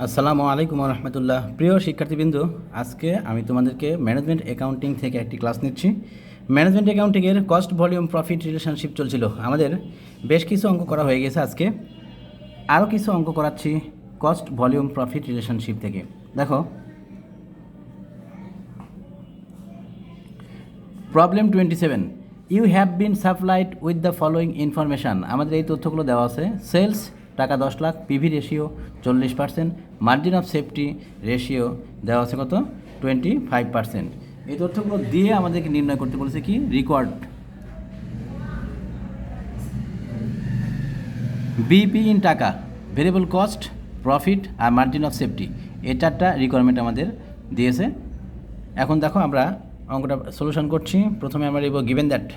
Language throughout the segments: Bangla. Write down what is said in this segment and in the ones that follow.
আসসালামু আলাইকুম রহমতুল্লাহ। প্রিয় শিক্ষার্থীবৃন্দ, আজকে আমি তোমাদেরকে ম্যানেজমেন্ট অ্যাকাউন্টিং থেকে একটি ক্লাস নিচ্ছি। ম্যানেজমেন্ট অ্যাকাউন্টিংয়ের কস্ট ভলিউম প্রফিট রিলেশনশিপ চলছিল। আমাদের বেশ কিছু অঙ্ক করা হয়ে গেছে। আজকে আরও কিছু অঙ্ক করাচ্ছি কস্ট ভলিউম প্রফিট রিলেশনশিপ থেকে। দেখো, problem 27, you have been supplied with the following information. আমাদের এই তথ্যগুলো দেওয়া আছে। সেলস টাকা 10 lakh, PV ratio 40%, margin of safety ratio দেওয়া আছে কত 25%। এই তথ্যগুলো দিয়ে আমাদেরকে নির্ণয় করতে বলেছে কি রিকোয়ার্ড বিপি ইন টাকা, ভেরিয়েবল কস্ট, প্রফিট আর মার্জিন অফ সেফটি। এই চারটা রিকোয়ারমেন্ট আমাদের দিয়েছে। এখন দেখো আমরা অঙ্কটা সলিউশন করছি। প্রথমে আমরা লিখব গিভেন দ্যাট,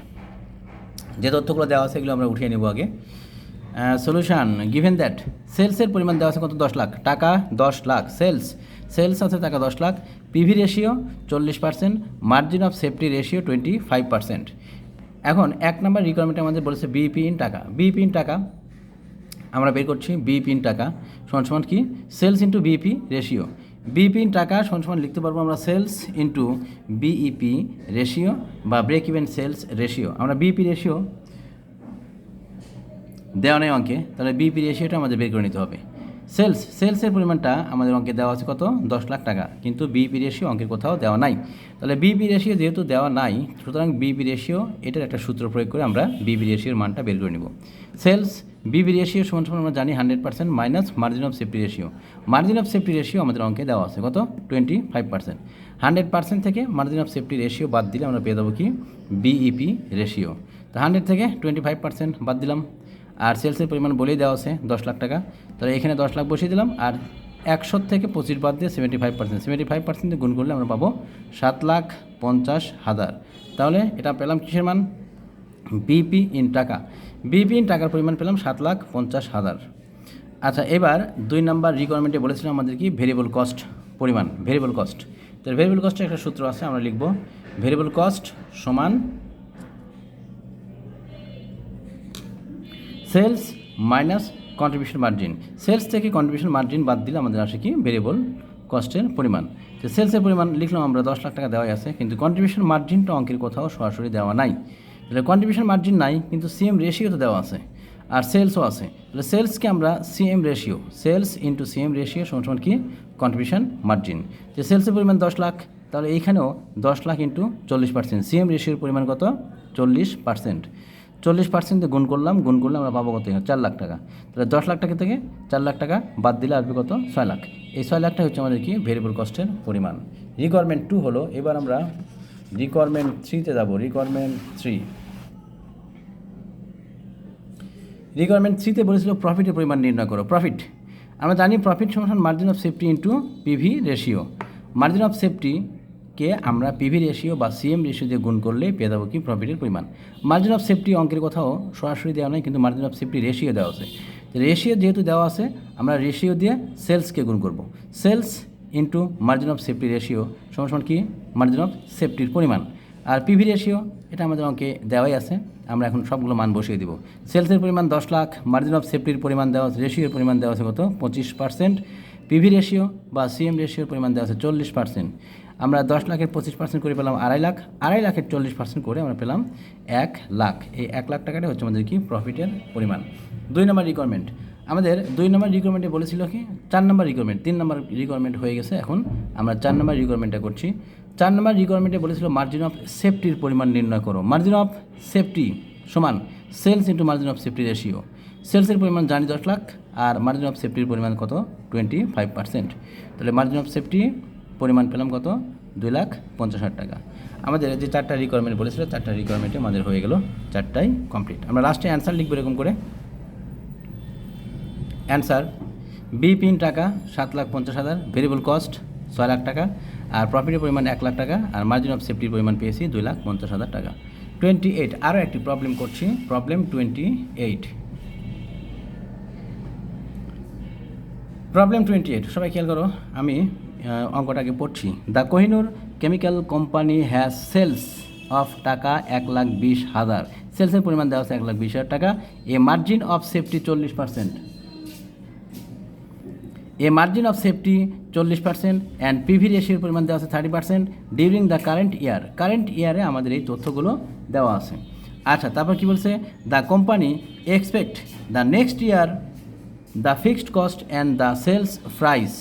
যে তথ্যগুলো দেওয়া আছে এগুলো আমরা উঠিয়ে নেব আগে। সলিউশন গিভেন দ্যাট সেলসের পরিমাণ দেওয়া আছে কত 10 লাখ, টাকা 10 লাখ, সেলস আছে টাকা 10 lakh, PV ratio 40%, margin of safety ratio 25%। এখন এক নম্বর রিকোয়ারমেন্ট আমাদের বলেছে বিপি ইন টাকা। বিপি ইন টাকা আমরা বের করছি। বিপি ইন টাকা সমান সমান কি sales into BP ratio. BP in টাকা সমান সমান লিখতে পারবো আমরা সেলস ইন্টু বিইপি রেশিও বা ব্রেক ইভেন সেলস রেশিও। আমরা বিপি রেশিও দেওয়া নেই অঙ্কে, তাহলে বিপি রেশিওটা আমাদের বের করে নিতে হবে। সেলসের পরিমাণটা আমাদের অঙ্কে দেওয়া আছে কত 10 লাখ টাকা, কিন্তু বিপি রেশিও অঙ্কের কোথাও দেওয়া নাই। তাহলে বিপি রেশিও যেহেতু দেওয়া নাই, সুতরাং বিপি রেশিও এটার একটা সূত্র প্রয়োগ করে আমরা বিপি রেশিওর মানটা বের করে নেব। সেলস বিপি রেশিও সমান সমান আমরা জানি 100% minus margin of safety ratio. Margin of safety ratio আমাদের অঙ্কে দেওয়া আছে কত 25%। 100% থেকে মার্জিন অফ সেফটি রেশিও বাদ দিলে আমরা পেয়ে যাবো কি বিইপি রেশিও। তো 100 থেকে 25% বাদ দিলাম। আর সেলসের পরিমাণ বলেই দেওয়া আছে 10 লাখ টাকা, তাহলে এখানে 10 লাখ বসিয়ে দিলাম। আর 100 থেকে 25 বাদ দিয়ে 75% গুণ করলে আমরা পাবো 7,50,000। তাহলে এটা পেলাম কিসের মান বিপি ইন টাকা। বিপি ইন টাকার পরিমাণ পেলাম 7,50,000। আচ্ছা, এবার 2 নম্বর রিকোয়ারমেন্টে বলেছিলাম আমাদের কি ভেরিয়েবল কস্ট পরিমাণ, ভেরিয়েবল কস্ট। তো ভেরিয়েবল কস্টের একটা সূত্র আছে, আমরা লিখব ভেরিয়েবল কস্ট সমান sales minus contribution margin. Sales থেকে কন্ট্রিবিউশন মার্জিন বাদ দিলে আমাদের আসে কি ভেরিয়েবল কস্টের পরিমাণ। তো সেলসের পরিমাণ লিখলাম আমরা 10 লাখ টাকা দেওয়াই আছে, কিন্তু কন্ট্রিবিউশন মার্জিনটা অঙ্কের কোথাও সরাসরি দেওয়া নাই। তাহলে কন্ট্রিবিউশন মার্জিন নাই, কিন্তু সিএম রেশিও তো দেওয়া আছে আর সেলসও আছে। তাহলে সেলসকে আমরা CM ratio, sales into CM ratio সমান সমান কি কন্ট্রিবিউশন মার্জিন। যে সেলসের পরিমাণ 10 লাখ, তাহলে এইখানেও 10 লাখ ইন্টু 40%। সিএম রেশিওর পরিমাণ কত 40%। 40% গুণ করলে আমরা পাবো কত 4 লাখ টাকা। তাহলে 10 লাখ টাকা থেকে 4 লাখ টাকা বাদ দিলে আসবে কত 6 লাখ। এই 6 লাখটা হচ্ছে আমাদের কি ভেরিয়েবল কস্টের পরিমাণ। রিকোয়ারমেন্ট 2 হলো। এবার আমরা রিকোয়ারমেন্ট 3-তে যাবো। রিকোয়ারমেন্ট 3-তে বলেছিল প্রফিটের পরিমাণ নির্ণয় করো। প্রফিট আমরা জানি প্রফিট সমান margin of safety into PV ratio. Margin of সেফটিকে আমরা পিভি রেশিও বা সিএম রেশিও দিয়ে গুণ করলে পেয়ে যাবো কি প্রফিটের পরিমাণ। মার্জিন অফ সেফটি অঙ্কের কোথাও সরাসরি দেওয়া নেই, কিন্তু মার্জিন অফ সেফটি রেশিও দেওয়া আছে। রেশিও যেহেতু দেওয়া আছে, আমরা রেশিও দিয়ে সেলসকে গুণ করব। Sales into margin of safety ratio সমান সমান কি মার্জিন অফ সেফটির পরিমাণ। আর পিভি রেশিও এটা আমাদের অঙ্কে দেওয়াই আছে, আমরা এখন সবগুলো মান বসিয়ে দিব। সেলসের পরিমাণ 10 লাখ, মার্জিন অফ সেফটির পরিমাণ দেওয়া আছে, রেশিওর পরিমাণ দেওয়া আছে কত 25%, পিভি রেশিও বা সিএম রেশিওর পরিমাণ দেওয়া আছে 40%। আমরা 10 লাখের 25% করে পেলাম 2.5 লাখ, 2.5 লাখের 40% করে আমরা পেলাম 1 লাখ। এই 1 লাখ টাকাটা হচ্ছে আমাদের কি প্রফিটের পরিমাণ। 2 নম্বর রিকোয়ারমেন্ট আমাদের 2 নম্বর রিকোয়ারমেন্টে বলেছিল কি 4 নম্বর রিকোয়ারমেন্ট, 3 নম্বর রিকোয়ারমেন্ট হয়ে গেছে। এখন আমরা 4 নম্বর রিকোয়ারমেন্টটা করছি। 4 নম্বর রিকোয়ারমেন্টে বলেছিল মার্জিন অফ সেফটির পরিমাণ নির্ণয় করো। মার্জিন অফ সেফটি সমান sales into margin of safety ratio. সেলসের পরিমাণ জানি 10 লাখ আর মার্জিন অফ সেফটির পরিমাণ কত 25%। তাহলে মার্জিন অফ সেফটি পরিমাণ পেলাম কত 2,50,000 টাকা। আমাদের যে 4টা রিকোয়ারমেন্ট বলেছিল 4টা রিকোয়ারমেন্টে আমাদের হয়ে গেল, 4টাই কমপ্লিট। আমরা লাস্টে অ্যান্সার লিখবো এরকম করে। অ্যান্সার বিপি ইন টাকা 7,50,000, ভেরিয়েবল কস্ট 6 লাখ টাকা, আর প্রফিটের পরিমাণ 1 লাখ টাকা, আর মার্জিন অফ সেফটির পরিমাণ পেয়েছি 2,50,000 টাকা। 28 আরও একটি প্রবলেম করছি। প্রবলেম 28। প্রবলেম 28 সবাই খেয়াল করো, আমি অঙ্কটাকে পড়ছি। The Kohinoor chemical company has sales of taka 1,20,000। সেলসের পরিমাণ দেওয়া আছে 1,20,000 টাকা। A margin of safety 40%। A margin of safety 40% and PV রেশিওর পরিমাণ দেওয়া আছে 30% during the current year. Current ইয়ারে আমাদের এই তথ্যগুলো দেওয়া আছে। আচ্ছা, তারপর কি বলছে, the company expect the next year the fixed cost and the sales price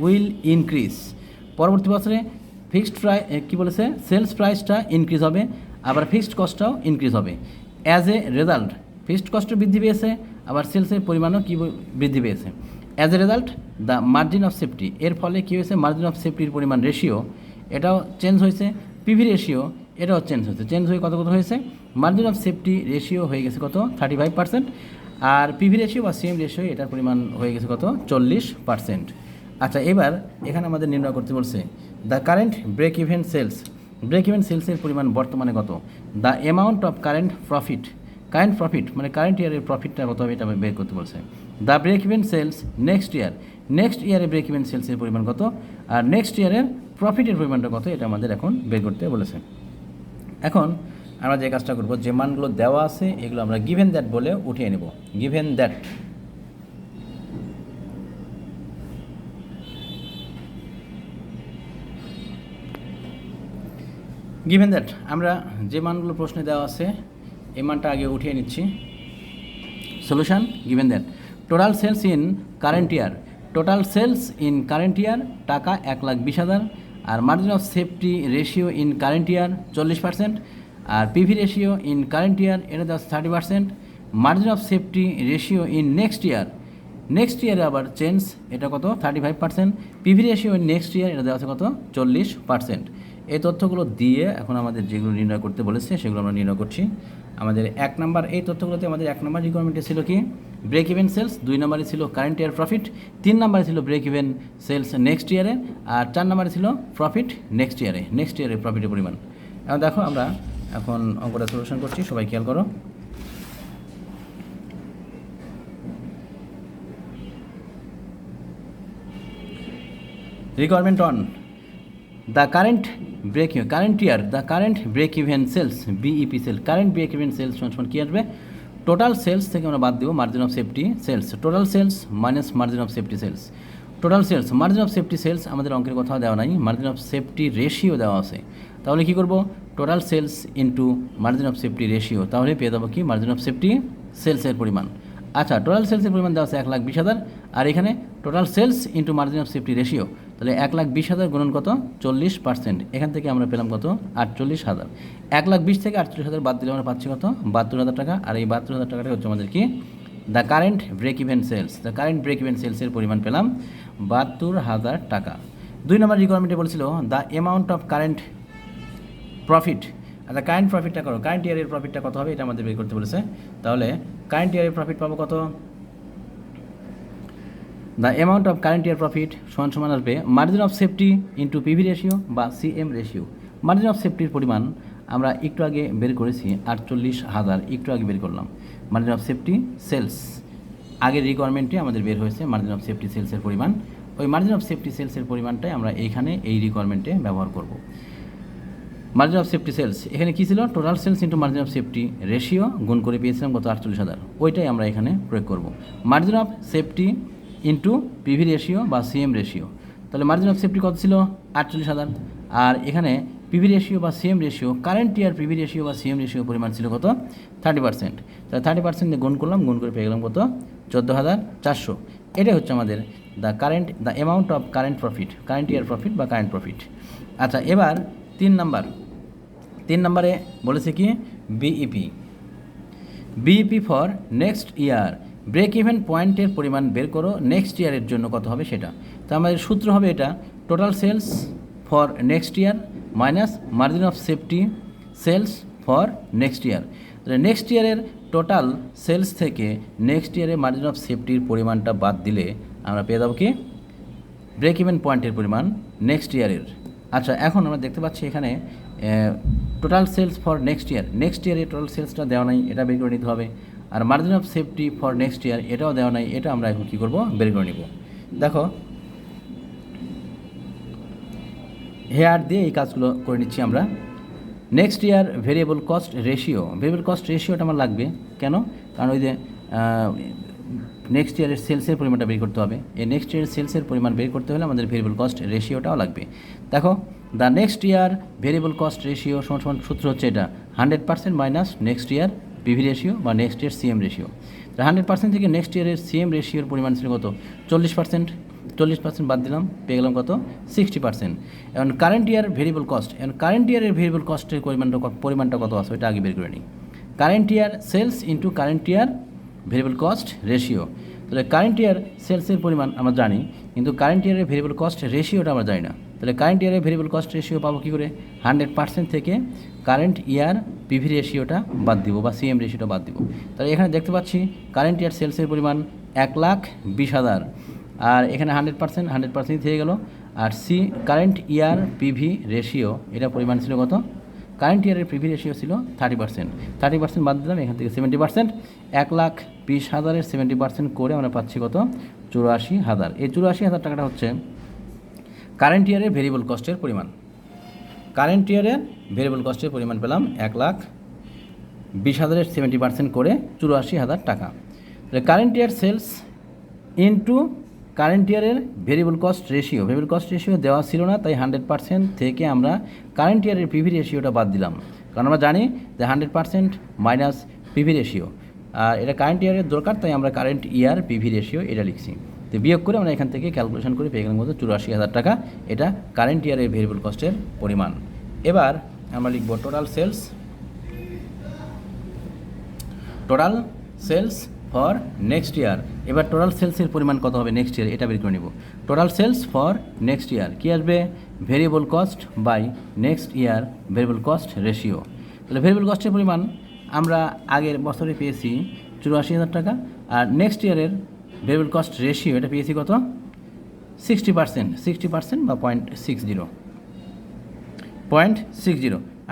will increase. পরবর্তী বছরে ফিক্সড কী বলেছে, সেলস প্রাইসটা ইনক্রিজ হবে, আবার ফিক্সড কস্টটাও ইনক্রিজ হবে। অ্যাজ এ রেজাল্ট ফিক্সড কস্টও বৃদ্ধি পেয়েছে, আবার সেলসের পরিমাণও কী বৃদ্ধি পেয়েছে। As a result the margin of safety, এর ফলে কী হয়েছে, মার্জিন অফ সেফটির পরিমাণ রেশিও এটাও চেঞ্জ হয়েছে, পিভি রেশিও এটাও চেঞ্জ হয়েছে। চেঞ্জ হয়ে কত হয়েছে, মার্জিন অফ সেফটি রেশিও হয়ে গেছে কত 35%, আর পিভি রেশিও বা সিএম রেশিও এটার পরিমাণ হয়ে গেছে কত 40%। আচ্ছা, এবার এখানে আমাদের নির্ণয় করতে বলছে the current break even sales. Break even সেলসের পরিমাণ বর্তমানে কত, the amount of current profit. Current profit মানে কারেন্ট ইয়ারের প্রফিটটা কত হবে এটা বের করতে বলছে। The break even sales next year, next ইয়ারে ব্রেক ইভেন সেলসের পরিমাণ কত, আর নেক্সট ইয়ারের প্রফিটের পরিমাণটা কত, এটা আমাদের এখন বের করতে বলেছে। এখন আমরা যে কাজটা করব, যে মানগুলো দেওয়া আছে এগুলো আমরা গিভেন দ্যাট বলে উঠিয়ে নেব। গিভেন দ্যাট, গিভেন দ্যাট আমরা যে মানগুলো প্রশ্নে দেওয়া আছে এই মানটা আগে উঠিয়ে নিচ্ছি। Solution given that total sales in current year, total sales in current year taka 1,20,000, আর margin of safety ratio in current year 40%, আর PV ratio in current year এটা দেওয়া 30%, margin of safety ratio in next year, next ইয়ারে আবার চেঞ্জ এটা কত 35%, PV ratio in next year এটা দেওয়া আছে কত 40%। এই তথ্যগুলো দিয়ে এখন আমাদের যেগুলো নির্ণয় করতে বলেছে সেগুলো আমরা নির্ণয় করছি। আমাদের 1 নম্বর এই তথ্যগুলোতে আমাদের 1 নম্বর রিকোয়ারমেন্টে ছিল কি, ব্রেক ইভেন সেলস, 2 নম্বরে ছিল কারেন্ট ইয়ার প্রফিট, 3 নম্বরে ছিল ব্রেক ইভেন সেলস নেক্সট ইয়ারে, আর 4 নম্বরে ছিল প্রফিট নেক্সট ইয়ারে, নেক্সট ইয়ারে প্রফিটের পরিমাণ। এখন দেখো আমরা এখন অঙ্কটা সলিউশন করছি, সবাই খেয়াল করো। Requirement on the current current year the current break even sales BEP sale, current break even sales সমান কী আসবে, টোটাল সেলস থেকে আমরা বাদ দেবো margin of safety sales, total sales minus margin of safety sales. Total sales margin of safety sales আমাদের অঙ্কের কোথাও দেওয়া নাই, মার্জিন অফ সেফটি রেশিও দেওয়া আছে। তাহলে কী করবো, total sales into margin of safety ratio, তাহলে পেয়ে যাবো কি মার্জিন অফ সেফটি সেলসের পরিমাণ। আচ্ছা, টোটাল সেলসের পরিমাণ দেওয়া আছে 1,20,000, আর এখানে total sales into margin of safety ratio, তাহলে 1,20,000 গুণন কত 40%, এখান থেকে আমরা পেলাম কত 48,000। 1,20,000 থেকে 48,000 বাদ দিলে আমরা পাচ্ছি কত 72,000 টাকা, আর এই 72,000 টাকাটা হচ্ছে আমাদের কি the current break even sales, the current break even সেলসের পরিমাণ পেলাম 72,000 টাকা। 2 নম্বর রিকোয়ারমেন্টে বলছিল the amount of current profit, আচ্ছা কারেন্ট প্রফিটটা করো, কারেন্ট ইয়ারের প্রফিটটা কত হবে এটা আমাদের বের করতে বলেছে। তাহলে কারেন্ট ইয়ারের প্রফিট পাবো কত, the amount of current year profit সমান আসবে margin of safety into PV ratio বা সিএম রেশিও। মার্জিন অফ সেফটির পরিমাণ আমরা একটু আগে বের করেছি 48,000, একটু আগে বের করলাম। মার্জিন অফ সেফটি সেলস আগের রিকোয়ারমেন্টে আমাদের বের হয়েছে মার্জিন অফ সেফটি সেলসের পরিমাণ, ওই মার্জিন অফ সেফটি সেলসের পরিমাণটাই আমরা এইখানে এই রিকোয়ারমেন্টে ব্যবহার করব। মার্জিন অফ সেফটি সেলস এখানে কী ছিল, total sales into margin of safety ratio গুণ করে পেয়েছিলাম কত 48,000, ওইটাই আমরা এখানে প্রয়োগ করব। Margin of safety into PV ratio বা সিএম রেশিও, তাহলে মার্জিন অফ সেফটি কত ছিল 48,000, আর এখানে পিভি রেশিও বা CM ratio, current year PV ratio বা সিএম রেশিও পরিমাণ ছিল কত 30%, তাহলে 30% দিয়ে গুণ করলাম, গুণ করে পেয়ে গেলাম কত 14,400। এটাই হচ্ছে আমাদের the amount of current profit, current year profit বা কারেন্ট প্রফিট। আচ্ছা, এবার 3 নম্বরে বলেছে কি BEP for next year, break even পয়েন্টের পরিমাণ বের করো নেক্সট ইয়ারের জন্য কত হবে সেটা। তো আমাদের সূত্র হবে এটা, total sales for next year minus margin of safety sales for next year. তাহলে নেক্সট ইয়ারের টোটাল সেলস থেকে নেক্সট ইয়ারে মার্জিন অফ সেফটির পরিমাণটা বাদ দিলে আমরা পেয়ে যাবো কি ব্রেক ইভেন পয়েন্টের পরিমাণ নেক্সট ইয়ারের। আচ্ছা, এখন আমরা দেখতে পাচ্ছি এখানে টোটাল সেলস ফর নেক্সট ইয়ারে টোটাল সেলসটা দেওয়া নাই, এটা বের করে নিতে হবে। আর margin of safety for next year এটাও দেওয়া নাই, এটা আমরা এখন কী করবো বের করে নিব। দেখো হেয়ার দিয়ে এই কাজগুলো করে নিচ্ছি আমরা। নেক্সট ইয়ার ভেরিয়েবল কস্ট রেশিওটা আমার লাগবে কেন, কারণ ওই যে নেক্সট ইয়ারের সেলসের পরিমাণটা বের করতে হবে। এই নেক্সট ইয়ারের সেলসের পরিমাণ বের করতে হলে আমাদের ভেরিয়েবল কস্ট রেশিওটাও লাগবে। দেখো the next year variable cost ratio সমান সূত্র হচ্ছে এটা 100% minus next year PV ratio বা নেক্সট ইয়ার সিএম রেশিও। 100% থেকে নেক্সট ইয়ারের সিএম রেশিওর পরিমাণ ছিল কত? 40%। 40% বাদ দিলাম, পেয়ে গেলাম কত? 60%। এখন কারেন্ট ইয়ার ভেরিয়েবল কস্ট, এখন কারেন্ট ইয়ারের ভেরিয়েবল কস্টের পরিমাণটা কত আছে ওইটা আগে বের করে নিই। Current year sales into current year variable cost ratio. তাহলে কারেন্ট ইয়ার সেলসের পরিমাণ আমরা জানি, কিন্তু কারেন্ট ইয়ারের ভেরিয়েবল কস্ট রেশিওটা আমরা জানি না। তাহলে কারেন্ট ইয়ারের ভেরিয়েবল কস্ট রেশিও পাবো কী করে? 100% থেকে কারেন্ট ইয়ার পিভি রেশিওটা বাদ দিব বা সিএম রেশিওটা বাদ দিব। তাহলে এখানে দেখতে পাচ্ছি কারেন্ট ইয়ার সেলসের পরিমাণ 1,20,000, আর এখানে 100% থেকে গেল। আর কারেন্ট ইয়ার পিভি রেশিও এটা পরিমাণ ছিল কত? কারেন্ট ইয়ারের পিভি রেশিও ছিল 30%। বাদ দিলাম এখান থেকে 70%। 1,20,000-এর 70% করে আমরা পাচ্ছি কত? 84,000। এই 84,000 টাকাটা হচ্ছে কারেন্ট ইয়ারের ভেরিয়েবল কস্টের পরিমাণ। কারেন্ট ইয়ারের ভেরিয়েবল কস্টের পরিমাণ পেলাম 1,20,000-এর 70% করে 84,000 টাকা। তাহলে current year sales into current ইয়ারের ভেরিয়েবল কস্ট রেশিও দেওয়া ছিল না, তাই 100% থেকে আমরা কারেন্ট ইয়ারের পিভি রেশিওটা বাদ দিলাম, কারণ আমরা জানি যে 100% মাইনাস পিভি রেশিও, আর এটা কারেন্ট ইয়ারের দরকার, তাই আমরা কারেন্ট ইয়ার পিভি রেশিও এটা লিখছি। তো বিয়োগ করে আমরা এখান থেকে ক্যালকুলেশন করে পেয়ে গেলাম কত? 84,000 টাকা। এটা কারেন্ট ইয়ারের ভেরিয়েবল কস্টের পরিমাণ। এবার আমরা লিখব total sales for next year. এবার টোটাল সেলসের পরিমাণ কত হবে নেক্সট ইয়ার এটা বের করে নেব। Total sales for next year কী আসবে? Variable cost by next year variable cost ratio. তাহলে ভেরিয়েবল কস্টের পরিমাণ আমরা আগের বছরে পেয়েছি 84,000 টাকা, আর নেক্সট ইয়ারের ভেরিয়েবল কস্ট রেশিও এটা পেয়েছি কত? 60% বা 0.60।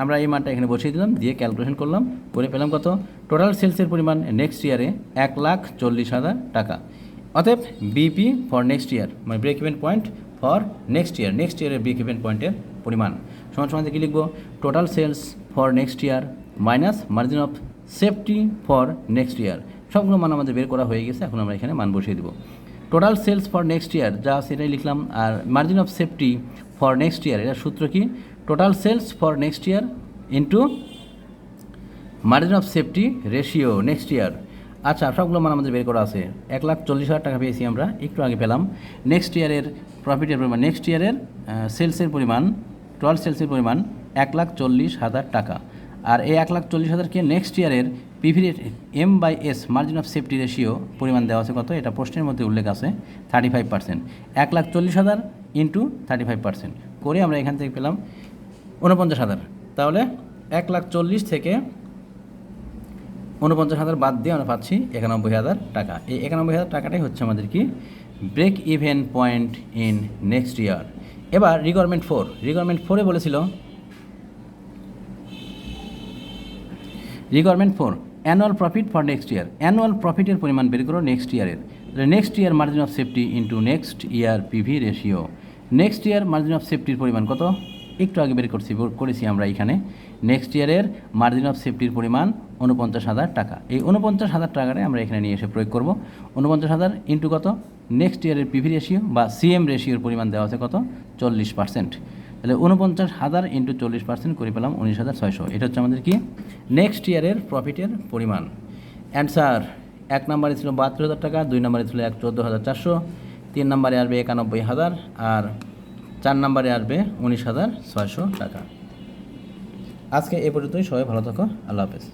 আমরা এই মানটা এখানে বসিয়ে দিলাম, দিয়ে ক্যালকুলেশন করলাম, করে পেলাম কত? টোটাল সেলসের পরিমাণ নেক্সট ইয়ারে 1,40,000 টাকা। অতএব বিপি ফর নেক্সট ইয়ার মানে break even point for next ইয়ারের ব্রেক ইভেন পয়েন্টের পরিমাণ সমান কী লিখব? Total sales for next year minus margin of safety for next year. সবগুলো মান আমাদের বের করা হয়ে গেছে, এখন আমরা এখানে মান বসিয়ে দেবো। Total sales for next year যা সেটাই লিখলাম, আর margin of safety for next year এটার সূত্র কি? Total sales for next year into margin of safety ratio next year. আচ্ছা, সবগুলো মান আমাদের বের করা আছে। 1,40,000 টাকা পেয়েছি আমরা, একটু আগে পেলাম। নেক্সট ইয়ারের প্রফিটের পরিমাণ, নেক্সট ইয়ারের সেলসের পরিমাণ, টোটাল সেলসের পরিমাণ 1,40,000 টাকা। আর এই 1,40,000-কে নেক্সট ইয়ারের PV M/S margin of safety ratio পরিমাণ দেওয়া আছে কত? এটা প্রশ্নের মধ্যে উল্লেখ আছে 35%। 1,40,000 ইন্টু 35% করে আমরা এখান থেকে পেলাম 49,000। তাহলে 1,40,000 থেকে 49,000 বাদ দিয়ে আমরা পাচ্ছি 91,000 টাকা। এই 91,000 টাকাটাই হচ্ছে আমাদের কি? Break even point in next year. এবার রিকোয়ারমেন্ট 4 বলেছিল requirement 4 annual profit for next year. Annual প্রফিটের পরিমাণ বের করো নেক্সট ইয়ারের। Next year margin of safety into next year PV ratio. Next year margin of সেফটির পরিমাণ কত? একটু আগে বের করেছি আমরা এখানে। নেক্সট ইয়ারের মার্জিন অফ সেফটির পরিমাণ 49,000 টাকা। এই 49,000 টাকাটাই আমরা এখানে নিয়ে এসে প্রয়োগ করব। 49,000 ইন্টু কত? নেক্সট ইয়ারের পিভি রেশিও বা সিএম রেশিওর পরিমাণ দেওয়া আছে কত? 40%। তাহলে 49,000 ইন্টু 40% করে পেলাম 19,600। এটা হচ্ছে আমাদের কি? নেক্সট ইয়ারের প্রফিটের পরিমাণ। অ্যান্সার 1 নম্বরে ছিল 72,000 টাকা, 2 নম্বরে ছিল 14,400, 3 নম্বরে আসবে 91,000, আর 4 নম্বরে আসবে 19,600 টাকা। আজকে এ পর্যন্তই। সবাই ভালো থাকো। আল্লাহ হাফেজ।